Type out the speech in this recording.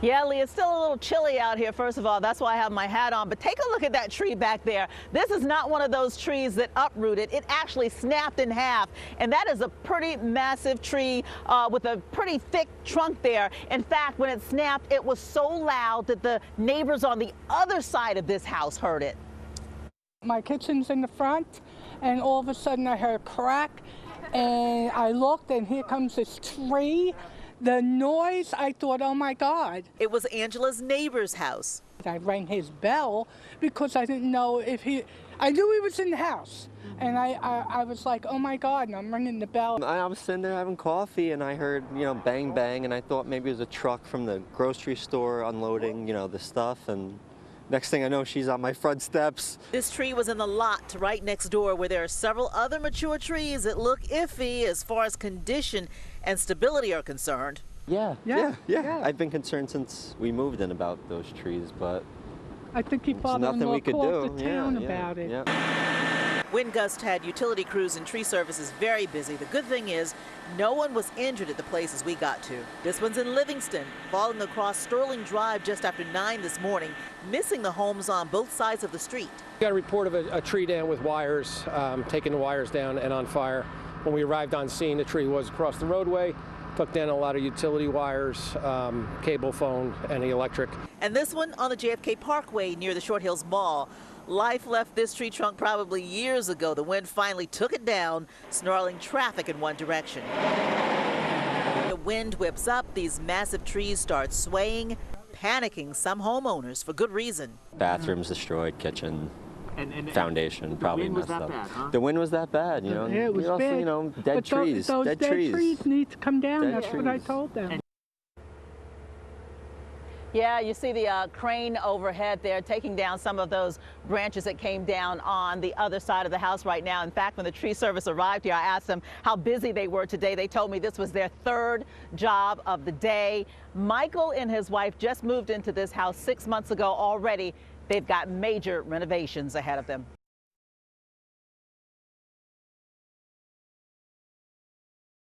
Yeah, Lee, it's still a little chilly out here, first of all. That's why I have my hat on. But take a look at that tree back there. This is not one of those trees that uprooted. It actually snapped in half. And that is a pretty massive tree with a pretty thick trunk there. In fact, when it snapped, it was so loud that the neighbors on the other side of this house heard it. My kitchen's in the front, and all of a sudden I heard a crack, and I looked, and here comes this tree. The noise, I thought, oh my God. It was Angela's neighbor's house. I rang his bell because I didn't know if I knew he was in the house. And I was like, oh my God, and I'm ringing the bell. I was sitting there having coffee, and I heard, bang, bang, and I thought maybe it was a truck from the grocery store unloading, the stuff, and next thing I know, she's on my front steps. This tree was in the lot right next door where there are several other mature trees that look iffy as far as condition and stability are concerned. Yeah. I've been concerned since we moved in about those trees, but I think he father-in-law called the town about it. Yeah. Wind gust had utility crews and tree services very busy. The good thing is no one was injured at the places we got to. This one's in Livingston, falling across Sterling Drive just after 9 this morning, missing the homes on both sides of the street. We got a report of a tree down with wires, taking the wires down and on fire. When we arrived on scene, the tree was across the roadway, took down a lot of utility wires, cable, phone, and the electric. And this one on the JFK Parkway near the Short Hills Mall. Life left this tree trunk probably years ago. The wind finally took it down, snarling traffic in one direction. The wind whips up, these massive trees start swaying, panicking some homeowners for good reason. Bathrooms destroyed, kitchen, foundation, probably messed up. Bad, huh? The wind was that bad, Yeah, it was bad. Dead but trees. Those dead trees need to come down. Dead That's trees. what I told them. Yeah, you see the crane overhead there taking down some of those branches that came down on the other side of the house right now. In fact, when the tree service arrived here, I asked them how busy they were today. They told me this was their third job of the day. Michael and his wife just moved into this house 6 months ago already. They've got major renovations ahead of them.